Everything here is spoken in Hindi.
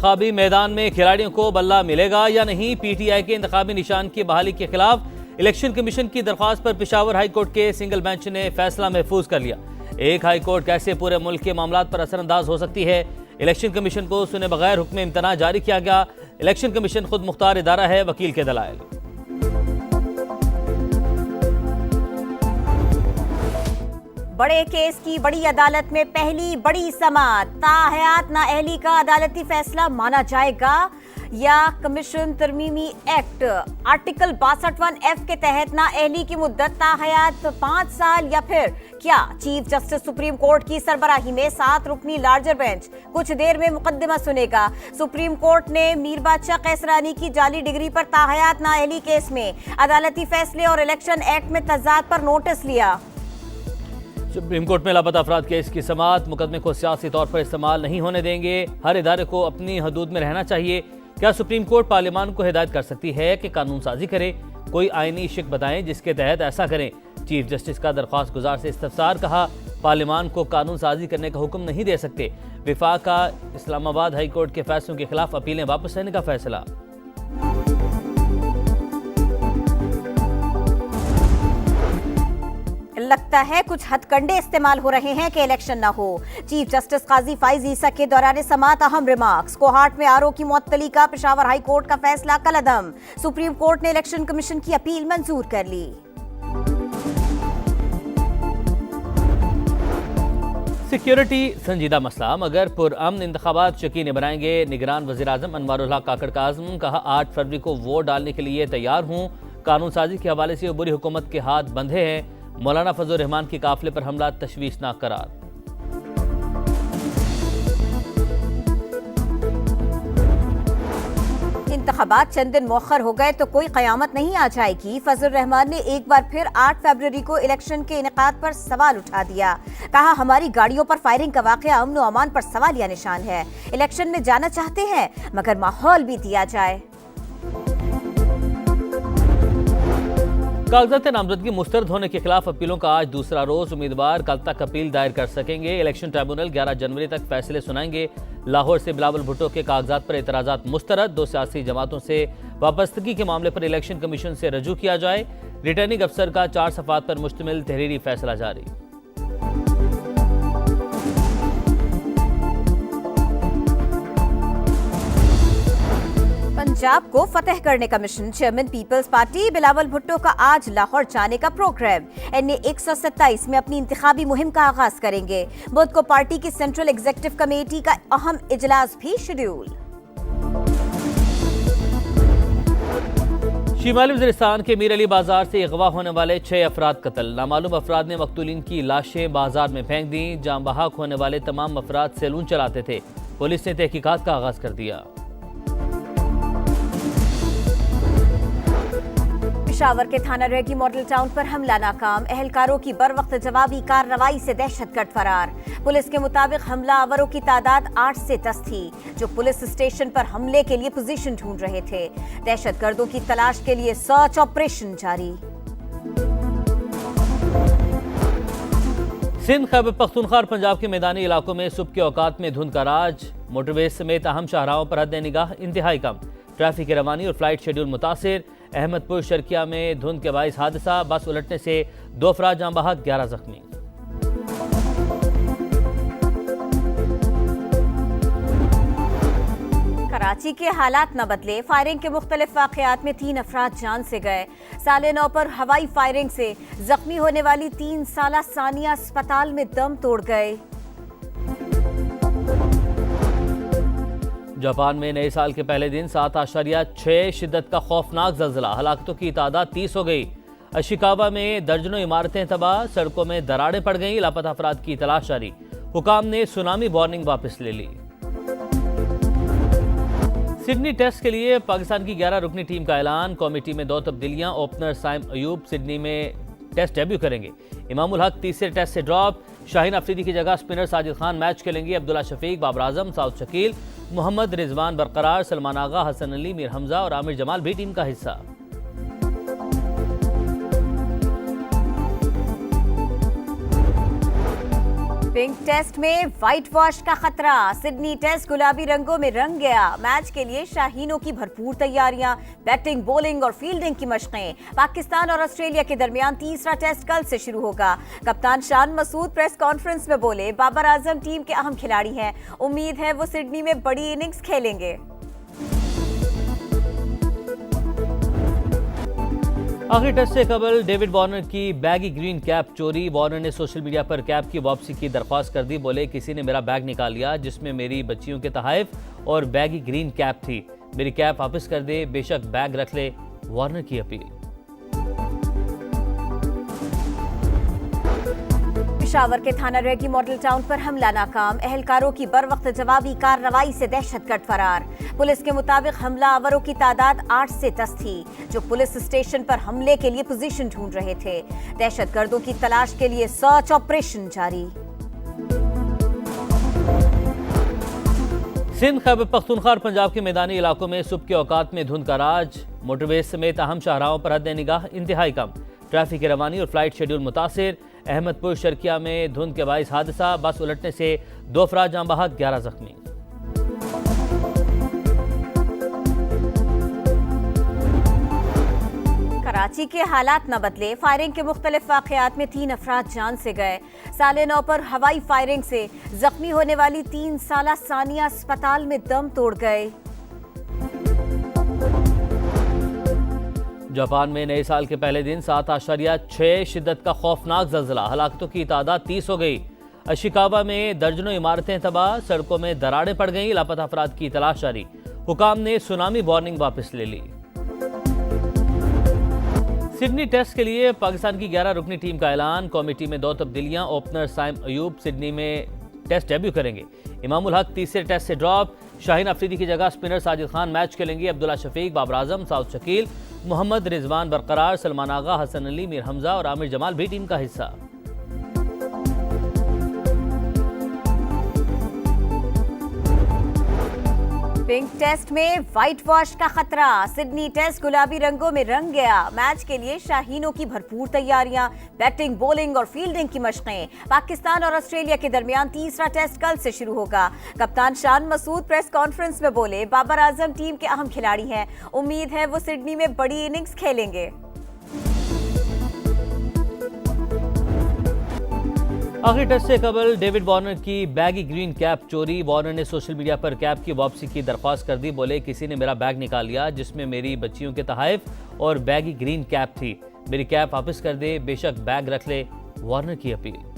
इंतखाबी मैदान में खिलाड़ियों को बल्ला मिलेगा या नहीं। पीटीआई के इंतखाबी निशान की बहाली के खिलाफ इलेक्शन कमीशन की दरख्वास्त पर पेशावर हाई कोर्ट के सिंगल बेंच ने फैसला महफूज कर लिया। एक हाई कोर्ट कैसे पूरे मुल्क के मामलात पर असरअंदाज हो सकती है। इलेक्शन कमीशन को सुने बगैर हुक्म इम्तना जारी किया गया। इलेक्शन कमीशन खुद मुख्तार इदारा है, वकील के दलाइल। बड़े केस की बड़ी अदालत में पहली बड़ी समाअत। ताहयात नाअहली का अदालती फैसला माना जाएगा या कमीशन तरमीमी एक्ट आर्टिकल 62(1)(f) के तहत नाअहली की मुद्दत ताहयात 5 साल या फिर क्या। चीफ जस्टिस सुप्रीम कोर्ट की सरबराही में 7 रुकनी लार्जर बेंच कुछ देर में मुकदमा सुनेगा। सुप्रीम कोर्ट ने मीर बादशाह कैसरानी की जाली डिग्री पर ताहयात नाअहली केस में अदालती फैसले और इलेक्शन एक्ट में तजाद पर नोटिस लिया। सुप्रीम कोर्ट में लापता अफराद केस की समाअत। मुकदमे को सियासी तौर पर इस्तेमाल नहीं होने देंगे। हर इदारे को अपनी हदूद में रहना चाहिए। क्या सुप्रीम कोर्ट पार्लियामान को हिदायत कर सकती है कि कानून साजी करे? कोई आईनी शिक बताएं जिसके तहत ऐसा करें। चीफ जस्टिस का दरख्वास्त गुजार से इस्तफसार। कहा पार्लियामान को कानून साजी करने का हुक्म नहीं दे सकते। विफाक का इस्लामाबाद हाई कोर्ट के फैसलों के खिलाफ अपीलें वापस लेने का फैसला। लगता है कुछ हथकंडे इस्तेमाल हो रहे हैं कि इलेक्शन ना हो। चीफ जस्टिस काजी फाइज ईसा के दौरान समाअत अहम रिमार्क्स। कोहाट में आरओ की मुअत्तली का पेशावर हाई कोर्ट का फैसला कलअदम। सुप्रीम कोर्ट ने इलेक्शन कमीशन की अपील मंजूर कर ली। सिक्योरिटी संजीदा मसला मगर पुरअमन इंतखाबात यकीनी बनाएंगे। निगरान वज़ीर आज़म अनवारुल हक काकड़ काज़म। कहा 8 फरवरी को वोट डालने के लिए तैयार हूँ। कानून साजी के हवाले से बुरी हुकूमत के हाथ बंधे हैं। मौलाना फजल रहमान के काफिले पर हमला तशवीशनाक करार। इंतखाबात चंद दिन मौखर हो गए तो कोई कयामत नहीं आ जाएगी। फजल रहमान ने एक बार फिर 8 फरवरी को इलेक्शन के इनेकाद पर सवाल उठा दिया। कहा हमारी गाड़ियों पर फायरिंग का वाकया अमन व अमान पर सवालिया निशान है। इलेक्शन में जाना चाहते हैं मगर माहौल भी दिया जाए। कागजात नामजदगी मुस्तरद होने के खिलाफ अपीलों का आज दूसरा रोज। उम्मीदवार कल तक अपील दायर कर सकेंगे। इलेक्शन ट्रिब्यूनल 11 जनवरी तक फैसले सुनाएंगे। लाहौर से बिलावल भुट्टो के कागजात पर एतराजात मुस्तरद। 2 सियासी जमातों से वाबस्तगी के मामले पर इलेक्शन कमीशन से रजू किया जाए। रिटर्निंग अफसर का 4 सफ़ात पर मुश्तमिल तहरीरी फैसला जारी। पंजाब को फतेह करने का mission. Chairman People's Party Bilawal Bhutto का आज लाहौर जाने का प्रोग्राम। एनए 127 में अपनी इंतखाबी मुहिम का आगाज करेंगे। बुध को पार्टी की सेंट्रल एग्जीक्यूटिव कमेटी का अहम इजलास भी शेड्यूल। शिमाली वज़ीरिस्तान के मीर अली बाजार से अगवा होने वाले 6 अफराद कत्ल। नामालूम अफराद ने मकतूलीन की लाशें बाजार में फेंक दी। जाम बहक होने वाले तमाम अफराद सैलून चलाते थे। पुलिस ने तहकीकात का आगाज कर दिया। पेशावर के थाना रेगी मॉडल टाउन पर हमला नाकाम। एहलकारों की बरवक्त जवाबी कार्रवाई से दहशतगर्द फरार। पुलिस के मुताबिक हमला आवरों की तादाद 8 से 10 थी जो पुलिस स्टेशन पर हमले के लिए पोजीशन ढूंढ रहे थे। दहशतगर्दों की तलाश के लिए सर्च ऑपरेशन जारी। सिंध खैबर पख्तूनख्वा और पंजाब के मैदानी इलाकों में सुबह के औकात में धुंध का राज। मोटरवे समेत अहम शाहराहों पर हद निगाह इंतहाई कम। ट्रैफिक की रवानी और फ्लाइट शेड्यूल मुतासिर। अहमदपुर शर्किया में धुंध के बाइस हादसा। बस उलटने से 2 अफराद जाम बहक, 11 जख्मी। कराची के हालात न बदले। फायरिंग के मुख्तलिफ वाकयात में 3 अफराद जान से गए। साले 9 पर हवाई फायरिंग से जख्मी होने वाली 3 साला सानिया अस्पताल में दम तोड़ गए। जापान में नए साल के पहले दिन 7.6 शिद्दत का खौफनाक जल्जला। हलाकतों की तादाद 30 हो गई। अशिकावा में दर्जनों इमारतें तबाह। सड़कों में दरारें पड़ गईं। लापता अफराद की तलाश जारी। हुकाम ने सुनामी वार्निंग वापस ले ली। सिडनी टेस्ट के लिए पाकिस्तान की 11 रुकनी टीम का ऐलान। कौमी टीम में 2 तब्दीलियां। ओपनर साइम अयूब सिडनी में टेस्ट डेब्यू करेंगे। इमामुल हक तीसरे टेस्ट से ड्रॉप। शाहीन अफरीदी की जगह स्पिनर साजिद खान मैच खेलेंगे। अब्दुल्ला शफीक, बाबर आजम, साउद शकील, मोहम्मद रिजवान बरकरार। सलमान आगा, हसन अली, मीर हमजा और आमिर जमाल भी टीम का हिस्सा। पिंक टेस्ट में व्हाइट वॉश का खतरा, सिडनी टेस्ट गुलाबी रंगों में रंग गया। मैच के लिए शाहीनों की भरपूर तैयारियां, बैटिंग, बॉलिंग और फील्डिंग की मशकें। पाकिस्तान और ऑस्ट्रेलिया के दरमियान तीसरा टेस्ट कल से शुरू होगा। कप्तान शान मसूद प्रेस कॉन्फ्रेंस में बोले, बाबर आजम टीम के अहम खिलाड़ी हैं, उम्मीद है वो सिडनी में बड़ी इनिंग्स खेलेंगे। आखिरी टेस्ट से कबल डेविड वार्नर की बैगी ग्रीन कैप चोरी। वार्नर ने सोशल मीडिया पर कैप की वापसी की दरख्वास्त कर दी। बोले, किसी ने मेरा बैग निकाल लिया जिसमें मेरी बच्चियों के तोहफे और बैगी ग्रीन कैप थी। मेरी कैप वापस कर दे, बेशक बैग रख ले। वार्नर की अपील। पेशावर के थाना रेगी मॉडल टाउन पर हमला नाकाम, अहलकारों की बरवक्त जवाबी कार्रवाई से दहशतगर्द फरार। पुलिस के मुताबिक हमलावरों की तादाद 8 से 10 थी, जो पुलिस स्टेशन पर हमले के लिए पोजीशन ढूंढ रहे थे। दहशतगर्दों की तलाश के लिए सर्च ऑपरेशन जारी। सिंध, खैबर पख्तूनख्वा और पंजाब के मैदानी इलाकों में सुबह के औकात में धुंध का राज। मोटरवे समेत अहम शाहराहों पर हद निगाह इंतहाई कम। ट्रैफिक की रवानी और फ्लाइट शेड्यूल मुतासिर। अहमदपुर शर्किया में धुंध के बाइस हादसा, बस उलटने से 2 अफराद जाँ बहक, 11 जख्मी। कराची के हालात न बदले, फायरिंग के मुख्तलिफ वाकयात में 3 अफराद जान से गए। साले 9 पर हवाई फायरिंग से जख्मी होने वाली 3 साला सानिया अस्पताल में दम तोड़ गए। जापान में नए साल के पहले दिन 7.6 शिद्दत का खौफनाक जल्जला, हलाकतों की तादाद 30 हो गई। अशिकावा में दर्जनों इमारतें तबाह, सड़कों में दरारें पड़ गईं। लापता अफराद की तलाश जारी। हुकाम ने सुनामी वार्निंग वापस ले ली। सिडनी टेस्ट के लिए पाकिस्तान की 11 रुकनी टीम का ऐलान। कौमी टीम में 2 तब्दीलियां। ओपनर साइम अयूब सिडनी में टेस्ट डेब्यू करेंगे। इमामुल हक तीसरे टेस्ट से ड्रॉप। शाहीन अफरीदी की जगह स्पिनर साजिद खान मैच खेलेंगे। अब्दुल्ला शफीक, बाबर आजम, साउद शकील, मोहम्मद रिजवान बरकरार, सलमान आगा, हसन अली, मीर हमजा और आमिर जमाल भी टीम का हिस्सा। पिंक टेस्ट में व्हाइट वॉश का खतरा, सिडनी टेस्ट गुलाबी रंगों में रंग गया। मैच के लिए शाहीनों की भरपूर तैयारियां, बैटिंग, बॉलिंग और फील्डिंग की मशकें। पाकिस्तान और ऑस्ट्रेलिया के दरमियान तीसरा टेस्ट कल से शुरू होगा। कप्तान शान मसूद प्रेस कॉन्फ्रेंस में बोले, बाबर आजम टीम के अहम खिलाड़ी हैं, उम्मीद है वो सिडनी में बड़ी इनिंग्स खेलेंगे। आखिरी टेस्ट से कबल डेविड वार्नर की बैगी ग्रीन कैप चोरी। वार्नर ने सोशल मीडिया पर कैप की वापसी की दरख्वास्त कर दी। बोले, किसी ने मेरा बैग निकाल लिया जिसमें मेरी बच्चियों के तोहफे और बैगी ग्रीन कैप थी। मेरी कैप वापस कर दे, बेशक बैग रख ले। वार्नर की अपील।